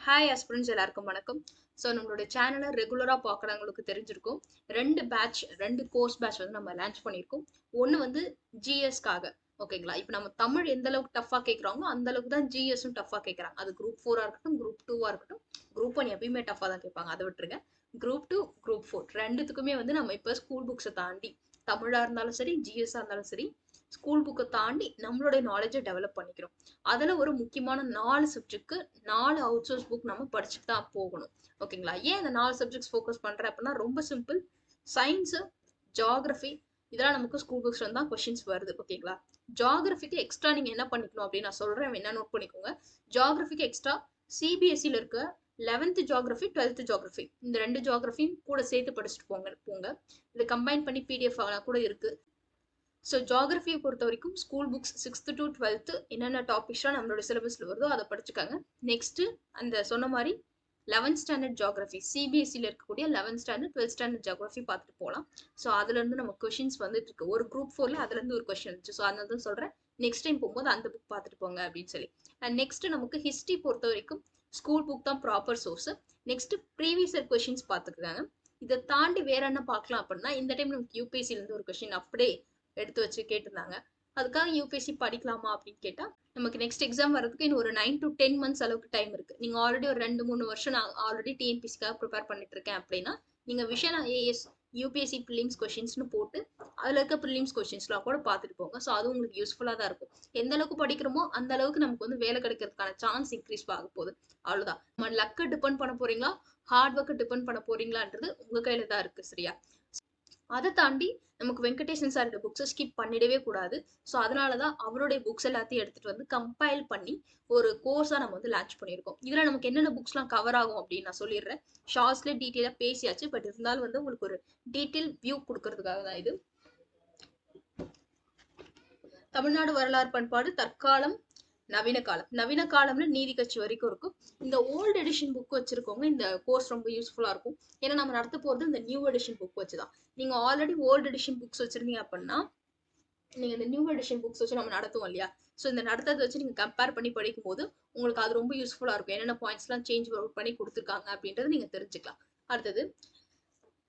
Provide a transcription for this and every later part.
Hi aspirants எல்லாருக்கும் வணக்கம். So நம்மளோட சேனலை ரெகுலராக பார்க்குறவங்களுக்கு தெரிஞ்சிருக்கும். ரெண்டு கோர்ஸ் பேட்ச் வந்து நம்ம லான்ச் பண்ணியிருக்கோம். ஒன்று வந்து ஜிஎஸ்க்காக, ஓகேங்களா? இப்போ நம்ம தமிழ் எந்த அளவுக்கு டஃப்பாக கேட்குறாங்களோ அந்த அளவுக்கு தான் ஜிஎஸும் டஃப்பாக கேட்குறாங்க. அது குரூப் 4 இருக்கட்டும், குரூப் 2 இருக்கட்டும். குரூப் 1 எப்பயுமே டஃப்பாக தான் கேட்பாங்க, அதை விட்டுருங்க. குரூப் 2, குரூப் 4 ரெண்டுத்துக்குமே வந்து நம்ம இப்போ ஸ்கூல் புக்ஸை தாண்டி தமிழாக இருந்தாலும் சரி, ஜிஎஸ்ஸாக இருந்தாலும் சரி, ஸ்கூல் புக்கை தாண்டி நம்மளுடைய நாலேஜை டெவலப் பண்ணிக்கிறோம். அதில் ஒரு முக்கியமான 4 சப்ஜெக்ட்க்கு 4 அவுட் சோர்ஸ் புக் நம்ம படிச்சுட்டு தான் போகணும், ஓகேங்களா? ஏன் இந்த 4 சப்ஜெக்ட்ஸ் ஃபோக்கஸ் பண்ணுறேன் அப்படின்னா ரொம்ப சிம்பிள். சயின்ஸு, ஜியாகிரஃபி இதெல்லாம் நமக்கு ஸ்கூல் புக்ஸ்ல தான் கொஸ்டின்ஸ் வருது, ஓகேங்களா? ஜியாகிரஃபிக்கு எக்ஸ்ட்ரா நீங்கள் என்ன பண்ணிக்கணும் அப்படின்னு நான் சொல்கிறேன், என்ன நோட் பண்ணிக்கோங்க. ஜியாகிரஃபிக்கு எக்ஸ்ட்ரா சிபிஎஸ்சியில் இருக்க 11th ஜியாகிரஃபி, 12th ஜியாகிரஃபி இந்த 2 ஜியாகிரஃபியும் கூட சேர்த்து படிச்சுட்டு போங்க. இதை கம்பைன் பண்ணி பிடிஎஃப் கூட இருக்கு. ஸோ ஜியாகிரஃபியை பொறுத்த வரைக்கும் school books 6th to 12th என்னென்ன டாபிக்ஸ்லாம் நம்மளோட சிலபஸில் வருதோ அதை படிச்சுக்காங்க. நெக்ஸ்ட்டு அந்த சொன்ன மாதிரி 11th ஸ்டாண்டர்ட் ஜியாகிரஃபி, சிபிஎஸ்சியில் இருக்கக்கூடிய 11th standard, 12th standard geography பார்த்துட்டு போகலாம். ஸோ அதுலேருந்து நம்ம கொஷின்ஸ் வந்துட்டு இருக்கு. ஒரு குரூப் 4ல் அதுலேருந்து ஒரு கொஷின் இருந்துச்சு. ஸோ அதனால தான் சொல்கிறேன், நெக்ஸ்ட் டைம் போகும்போது அந்த புக் பார்த்துட்டு போங்க அப்படின்னு சொல்லி. அண்ட் நெக்ஸ்ட் நமக்கு ஹிஸ்ட்ரி பொறுத்த வரைக்கும் ஸ்கூல் புக் தான் proper source. Next previous year questions பார்த்துருக்காங்க. இதை தாண்டி வேற என்ன பார்க்கலாம் அப்படின்னா, இந்த டைம் நமக்கு யூபிஎஸ்சிலேருந்து ஒரு கொஷின் அப்படியே எடுத்து வச்சு கேட்டிருந்தாங்க. அதுக்காக யூபிஎஸ்சி படிக்கலாமா அப்படின்னு கேட்டால், நமக்கு நெக்ஸ்ட் எக்ஸாம் வரதுக்கு இன்னும் ஒரு 9 to 10 months அளவுக்கு டைம் இருக்குது. நீங்கள் ஆல்ரெடி ஒரு 2-3 வருஷம் நான் ஆல்ரெடி டிஎன்பிசிக்காக ப்ரிப்பேர் பண்ணிட்டு இருக்கேன் அப்படின்னா, நீங்கள் விஷன் ஐஏஎஸ் யூபிஎஸ்சி ப்ரிலிம்ஸ் கொஷின்ஸ்னு போட்டு அதில் இருக்க ப்ரிலிம்ஸ் கொஷின்ஸ்லாம் கூட பார்த்துட்டு போங்க. ஸோ அது உங்களுக்கு யூஸ்ஃபுல்லாக தான் இருக்கும். எந்த அளவுக்கு படிக்கிறோமோ அந்த அளவுக்கு நமக்கு வந்து வேலை கிடைக்கிறதுக்கான சான்ஸ் இன்க்ரீஸ் ஆக போகுது. அவ்வளோதான். நம்ம லக்கை டிபெண்ட் பண்ண போறீங்களா, ஹார்ட் ஒர்க்கை டிபெண்ட் பண்ண போறீங்களான்றது உங்கள் கையில் தான் இருக்குது, சரியா? அதை தாண்டி நமக்கு வெங்கடேசன் சாரோட புக்ஸை ஸ்கிப் பண்ணிடவே கூடாது. ஸோ அதனால தான் அவருடைய புக்ஸ் எல்லாத்தையும் எடுத்துகிட்டு வந்து கம்பைல் பண்ணி ஒரு கோர்ஸாக நம்ம வந்து லான்ச் பண்ணியிருக்கோம். இதில் நமக்கு என்னென்ன புக்ஸ்லாம் கவர் ஆகும் அப்படின்னு நான் சொல்லிடுறேன். ஷார்ட்ஸ்லேயே டீட்டெயிலாக பேசியாச்சு, பட் இருந்தாலும் வந்து உங்களுக்கு ஒரு டீட்டெயில் வியூ கொடுக்கறதுக்காக தான் இது. தமிழ்நாடு வரலாறு பண்பாடு, தற்காலம், நவீன காலம். நவீன காலம்ல நீதி கட்சி வரைக்கும் இருக்கும். இந்த ஓல்டு எடிஷன் புக் வச்சிருக்கவங்க இந்த கோர்ஸ் ரொம்ப யூஸ்ஃபுல்லா இருக்கும். ஏன்னா நம்ம நடத்த போறது இந்த நியூ எடிஷன் புக் வச்சுதான். நீங்க ஆல்ரெடி ஓல்டு எடிஷன் புக்ஸ் வச்சிருந்தீங்க அப்படின்னா, நீங்க இந்த நியூ எடிஷன் புக்ஸ் வச்சு நம்ம நடத்துவோம் இல்லையா? ஸோ இந்த நடத்ததை வச்சு நீங்க கம்பேர் பண்ணி படிக்கும் போது உங்களுக்கு அது ரொம்ப யூஸ்ஃபுல்லா இருக்கும். என்னென்ன பாயிண்ட்ஸ்லாம் சேஞ்ச் பண்ணி கொடுத்துருக்காங்க அப்படின்றத நீங்க தெரிஞ்சுக்கலாம். அடுத்தது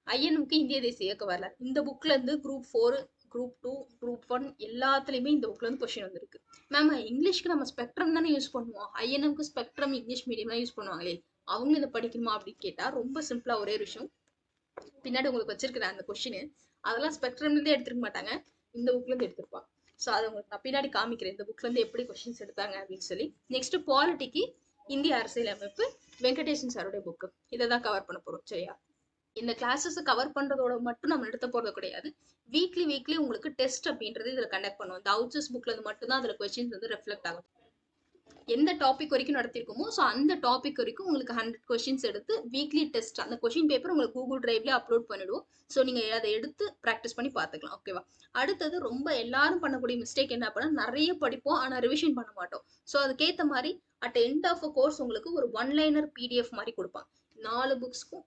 ஐஎன்எம்க்கு இந்திய தேசிய இயக்க வரலாறு. இந்த புக்ல இருந்து குரூப் 4, குரூப் 2, குரூப் 1 எல்லாத்துலயுமே இந்த புக்ல இருந்து கொஸ்டின் வந்திருக்கு. மேம் இங்கிலீஷ்க்கு நம்ம ஸ்பெக்ட்ரம் தானே யூஸ் பண்ணுவோம், ஐஎன்எம்க்கு ஸ்பெக்ட்ரம் இங்கிலீஷ் மீடியம்லாம் யூஸ் பண்ணுவாங்களே, அவங்க இதை படிக்கணுமா அப்படின்னு கேட்டா ரொம்ப சிம்பிளா ஒரே விஷயம். பின்னாடி உங்களுக்கு வச்சிருக்கிறேன் அந்த கொஸ்டின், அதெல்லாம் ஸ்பெக்ட்ரம்ல இருந்தே எடுத்துக்க மாட்டாங்க, இந்த புக்ல இருந்து எடுத்திருப்பாங்க. ஸோ அதை உங்களுக்கு நான் பின்னாடி காமிக்கிறேன், இந்த புக்ல இருந்து எப்படி கொஸ்டின்ஸ் எடுத்தாங்க அப்படின்னு சொல்லி. நெக்ஸ்ட் பாலிட்டிக்கு இந்திய அரசியலமைப்பு, வெங்கடேசன் சாருடைய புக்கு. இதை தான் கவர் பண்ண போறோம், சரியா? இந்த கிளாஸஸ் கவர் பண்றதோட மட்டும் நம்ம எடுத்த போறது கிடையாது. வீக்லி உங்களுக்கு டெஸ்ட் அப்படின்றது இதுல கண்டக்ட் பண்ணுவோம். இந்த அவுட்சோர்ஸ் புக்ல இருந்து மட்டும் தான் அதுல கொஸ்டின்ஸ் வந்து ரெஃப்ளெக்ட் ஆகும். எந்த டாபிக் வரைக்கும் நடத்திருக்கோமோ ஸோ அந்த டாபிக் வரைக்கும் உங்களுக்கு 100 கொஸ்டின்ஸ் எடுத்து வீக்லி டெஸ்ட், அந்த கொஸ்டின் பேப்பர் உங்களுக்கு கூகுள் டிரைவ்ல அப்லோட் பண்ணிடுவோம். ஸோ நீங்க அதை எடுத்து ப்ராக்டிஸ் பண்ணி பார்த்துக்கலாம், ஓகேவா? அடுத்தது ரொம்ப எல்லாரும் பண்ணக்கூடிய மிஸ்டேக் என்ன அப்படின்னா, நிறைய படிப்போம் ஆனா ரிவிஷன் பண்ண மாட்டோம். ஸோ அதுக்கேற்ற மாதிரி at end of a course உங்களுக்கு ஒரு 1-liner பிடிஎஃப் மாதிரி கொடுப்பாங்க. 4 புக்ஸ்க்கும்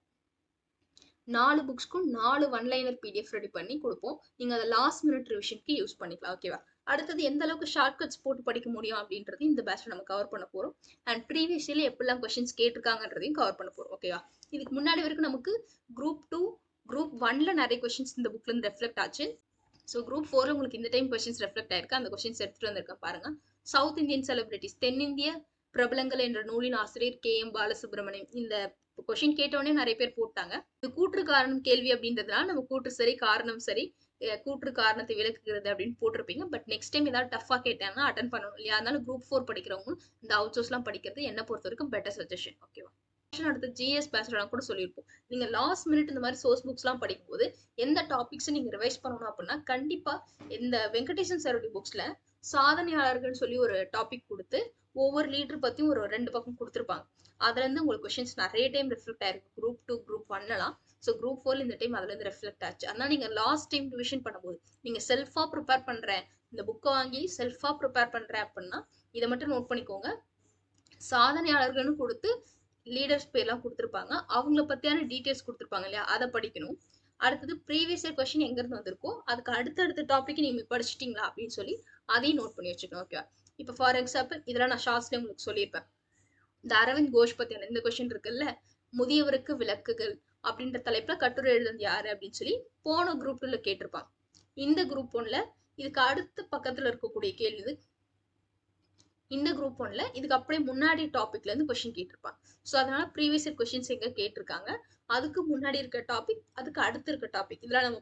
4 1-liner பிடிஎஃப் ரெடி பண்ணி கொடுப்போம். நீங்க அதை லாஸ்ட் மினிட் ரிவிஷனுக்கு யூஸ் பண்ணிக்கலாம், ஓகேவா? அடுத்தது எந்த அளவுக்கு ஷார்ட்கட்ஸ் போட்டு படிக்க முடியும் அப்படின்றது இந்த பேட்ச்ல நம்ம கவர் பண்ண போறோம். அண்ட் ப்ரீவியஸ் இயர்ல எப்படிலாம் கொஸ்டின்ஸ் கேட்டிருக்காங்கன்றதையும் கவர் பண்ண போறோம், ஓகேவா? இதுக்கு முன்னாடி வரைக்கும் நமக்கு குரூப் 2, குரூப் 1ல நிறைய கொஸ்டின்ஸ் இந்த புக்ல இருந்து ரெஃப்ளெக்ட் ஆச்சு. ஸோ குரூப் 4ல உங்களுக்கு இந்த டைம் கொஸ்டின்ஸ் ரெஃப்ளெக்ட் ஆயிருக்கு. அந்த கொஸ்டின்ஸ் எடுத்துட்டு வந்திருக்கேன் பாருங்க. சவுத் இந்தியன் செலிபிரிட்டிஸ், தென்னிந்திய பிரபலங்கள் என்ற நூலின் ஆசிரியர் KM பாலசுப்ரமணியம். இந்த கொஸ்டின் கேட்டோடனே நிறைய பேர் போட்டாங்க. இது கூற்று காரணம் கேள்வி அப்படின்றதுனால நம்ம கூற்று சரி காரணம் சரி, கூற்று காரணத்தை விளக்குகிறது அப்படின்னு போட்டிருப்பீங்க. பட் நெக்ஸ்ட் டைம் ஏதாவது டஃபா கேட்டாங்கன்னா அட்டன் பண்ணணும் இல்லையா? அதனால குரூப் 4 படிக்கிறவங்க இந்த அவுட் சோர்ஸ்லாம் படிக்கிறது என்ன பொறுத்த வரைக்கும் பெட்டர் சஜஷன், ஓகேவா? அடுத்த ஜிஎஸ் பேஸ்லாம் கூட சொல்லியிருப்போம். நீங்க லாஸ்ட் மினிட் இந்த மாதிரி சோர்ஸ் புக்ஸ்லாம் படிக்கும்போது எந்த டாபிக்ஸ் நீங்க ரிவைஸ் பண்ணணும் அப்படின்னா, கண்டிப்பா இந்த வெங்கடேசன் சாருடைய புக்ஸ்ல சாதனையாளர்கள் சொல்லி ஒரு டாபிக் கொடுத்து ஒவ்வொரு லீடர் பத்தியும் ஒரு 2 பக்கம் கொடுத்துருப்பாங்க. அதுல இருந்து உங்களுக்கு கொஸ்டின்ஸ் நிறைய டைம் ரெஃப்ளெக்ட் ஆயிருக்கு. குரூப் 2, குரூப் 1லாம். ஸோ குரூப் 4 இந்த டைம் அதுல இருந்து ரெஃப்ளெக்ட் ஆச்சு. அதனால நீங்க லாஸ்ட் டைம் ரிவிஷன் பண்ணும்போது நீங்க செல்ஃபா ப்ரிப்பேர் பண்றேன், இந்த புக்கை வாங்கி செல்ஃபா ப்ரிப்பேர் பண்றேன் அப்படின்னா இதை மட்டும் நோட் பண்ணிக்கோங்க. சாதனையாளர்கள்னு கொடுத்து லீடர்ஸ் பேர்லாம் கொடுத்துருப்பாங்க, அவங்கள பத்தியான டீட்டெயில்ஸ் கொடுத்துருப்பாங்க இல்லையா? அதை படிக்கணும். அடுத்தது ப்ரீவியஸ் இயர் கொஸ்டின் எங்க இருந்து வந்திருக்கோ அதுக்கு அடுத்தடுத்த டாபிக் நீங்க படிச்சிட்டீங்களா அப்படின்னு சொல்லி அதையும் நோட் பண்ணி வச்சுக்கணும், ஓகேவா? இப்போ ஃபார் எக்ஸாம்பிள் இதெல்லாம் நான் ஷார்ட்ஸ்ல உங்களுக்கு சொல்லியிருப்பேன். இந்த அரவிந்த் கோஷ் பத்தியான இந்த கொஸ்டின் இருக்குல்ல, முதியவருக்கு விளக்குகள் அப்படின்ற தலைப்புல கட்டுரை எழுதுனது யாரு அப்படின்னு சொல்லி போன குரூப் 2ல கேட்டிருப்பாங்க. இந்த குரூப் 1ல இதுக்கு அடுத்த பக்கத்துல இருக்கக்கூடிய கேள்வி இது. இந்த குரூப் 1ல இதுக்கு அப்படியே முன்னாடி டாபிக்ல இருந்து கொஸ்டின் கேட்டிருப்பாங்க. ஸோ அதனால ப்ரீவியஸ் இயர் கொஸ்டின்ஸ் எங்க கேட்டிருக்காங்க, அதுக்கு முன்னாடி இருக்க டாபிக், அதுக்கு அடுத்து இருக்க டாபிக், இதெல்லாம் நம்ம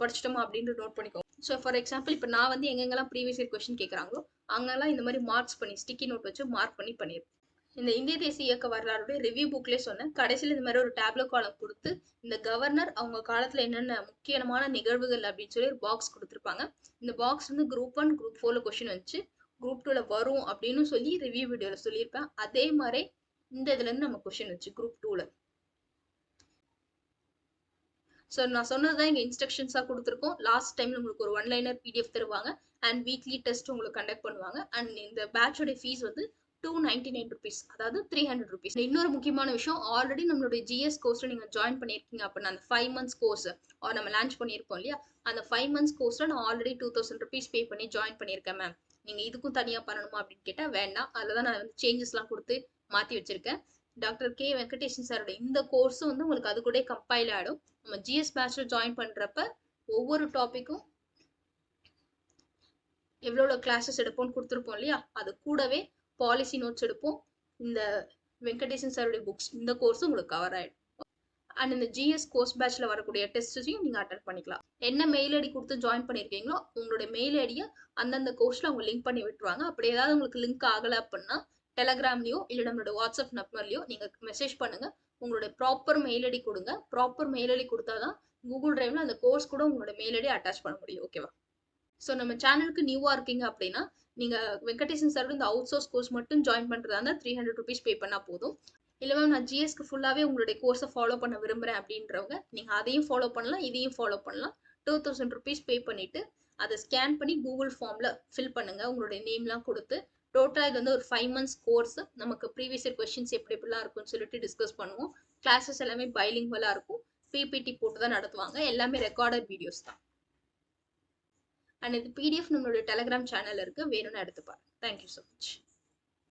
படிச்சிட்டோமா அப்படின்னு நோட் பண்ணிக்கோங்க. ஸோ ஃபார் எக்ஸாம்பிள் இப்போ நான் வந்து எங்கெங்கெல்லாம் ப்ரீவியஸ் இயர் கொஸ்டின் கேட்குறாங்களோ அங்கெல்லாம் இந்த மாதிரி மார்க்ஸ் பண்ணி ஸ்டிக்கி நோட் வச்சு மார்க் பண்ணி பண்ணிருப்பேன். இந்த இந்திய தேசிய இயக்க வரலாறுடைய ரிவ்யூ புக்லேயே சொன்னேன், கடைசியில் இந்த மாதிரி ஒரு டேப்லோ காலம் கொடுத்து இந்த கவர்னர் அவங்க காலத்துல என்னென்ன முக்கியமான நிகழ்வுகள் அப்படின்னு சொல்லி ஒரு பாக்ஸ் கொடுத்துருப்பாங்க. இந்த பாக்ஸ் வந்து குரூப் 1 குரூப் 4ல கொஸ்டின் வச்சு குரூப் 2ல வரும் அப்படின்னு சொல்லி ரிவ்யூ வீடியோல சொல்லியிருப்பேன். அதே மாதிரி இந்த இதுல இருந்து நம்ம கொஸ்டின் வச்சு குரூப் 2ல. ஸோ நான் சொன்னதுதான் இங்க இன்ஸ்ட்ரக்ஷன்ஸா கொடுத்துருக்கோம். லாஸ்ட் டைம்ல உங்களுக்கு ஒரு 1-லைனர் PDF தருவாங்க அண்ட் வீக்லி டெஸ்ட் உங்களுக்கு கண்டக்ட் பண்ணுவாங்க. அண்ட் இந்த பேட்சோட ஃபீஸ் வந்து 299 rupees, அதாவது 300 rupees. இன்னொரு முக்கியமான விஷயம், ஆல்ரெடி நம்மளுடைய GS கோர்ஸ்ல நீங்க ஜாயின் பண்ணிருக்கீங்க அப்படின்னா அந்த 5 months கோர்ஸ் நம்ம லான்ச் பண்ணியிருக்கோம் இல்லையா, அந்த 5 months கோர்ஸ்ல நான் ஆல்ரெடி 2000 rupees பே பண்ணி ஜாயின் பண்ணியிருக்கேன் மேம், நீங்க இதுக்கும் தனியா பண்ணணுமா அப்படின்னு கேட்டா வேண்டாம். அதுலதான் நான் வந்து சேஞ்சஸ் எல்லாம் கொடுத்து மாத்தி வச்சிருக்கேன். டாக்டர் கே வெங்கடேஷன் சாரோட இந்த கோர்ஸ் வந்து உங்களுக்கு அது கூட கம்பைல் ஆயிடும். நம்ம GS பேட்ச்ல ஜாயின் பண்றப்ப ஒவ்வொரு டாபிக்கும் எவ்வளவு கிளாஸஸ் எடுப்போம்னு கொடுத்துருப்போம் இல்லையா, அது கூடவே பாலிசி நோட்ஸ் எடுப்போம். இந்த வெங்கடேசன் சாருடைய புக்ஸ், இந்த கோர்ஸ் உங்களுக்கு கவர் ஆயிடும். அண்ட் இந்த GS கோர்ஸ் பேட்ச்ல வரக்கூடிய டெஸ்ட்ஸையும் நீங்க அட்டென்ட் பண்ணிக்கலாம். என்ன மெயில் ஐடி கொடுத்து ஜாயின் பண்ணிருக்கீங்களோ உங்களுடைய மெயில் ஐடியை அந்தந்த கோர்ஸ்ல அவங்க லிங்க் பண்ணி விட்டுருவாங்க. அப்படி ஏதாவது உங்களுக்கு லிங்க் ஆகல அப்படின்னா டெலகிராம்லயோ இல்ல நம்மளோட வாட்ஸ்அப் நம்பர்லயோ நீங்க மெசேஜ் பண்ணுங்க. உங்களுடைய ப்ராப்பர் மெயில் ஐடி கொடுங்க. ப்ராப்பர் மெயில் ஐடி கொடுத்தாதான் கூகுள் டிரைவ்ல அந்த கோர்ஸ் கூட உங்களோட மெயில் ஐடி அட்டாச் பண்ண முடியும். ஓகேவா? ஸோ நம்ம சேனலுக்கு நியூவா இருக்கீங்க அப்படின்னா நீங்க வெங்கடேசன் சார் இந்த அவுட் சோர்ஸ் கோர்ஸ் மட்டும் ஜாயின் பண்றதா இருந்தா 300 rupees பே பண்ணா போதும். இல்ல மேம் நான் GSக்கு ஃபுல்லாவே உங்களுடைய கோர்ஸை ஃபாலோ பண்ண விரும்புறேன் அப்படின்றவங்க நீங்க அதையும் ஃபாலோ பண்ணலாம், இதையும் ஃபாலோ பண்ணலாம். 2000 rupees பே பண்ணிட்டு அதை ஸ்கேன் பண்ணி கூகுள் ஃபார்ம்ல ஃபில் பண்ணுங்க, உங்களுடைய நேம்லாம் கொடுத்து. டோட்டலா இது வந்து ஒரு 5 months கோர்ஸ். நமக்கு ப்ரீவியஸ் இயர் கொஸ்டின்ஸ் எப்படி எப்படிலாம் இருக்கும்னு சொல்லிட்டு டிஸ்கஸ் பண்ணுவோம். கிளாஸஸ் எல்லாமே பைலிங்குவலா இருக்கும். PPT போட்டு தான் நடத்துவாங்க. எல்லாமே ரெக்கார்டட் வீடியோஸ் தான். அண்ட் இது PDF நம்மளோட டெலகிராம் சேனல் இருக்கு, வேணும்னு எடுத்துப்பாரு. Thank you so much.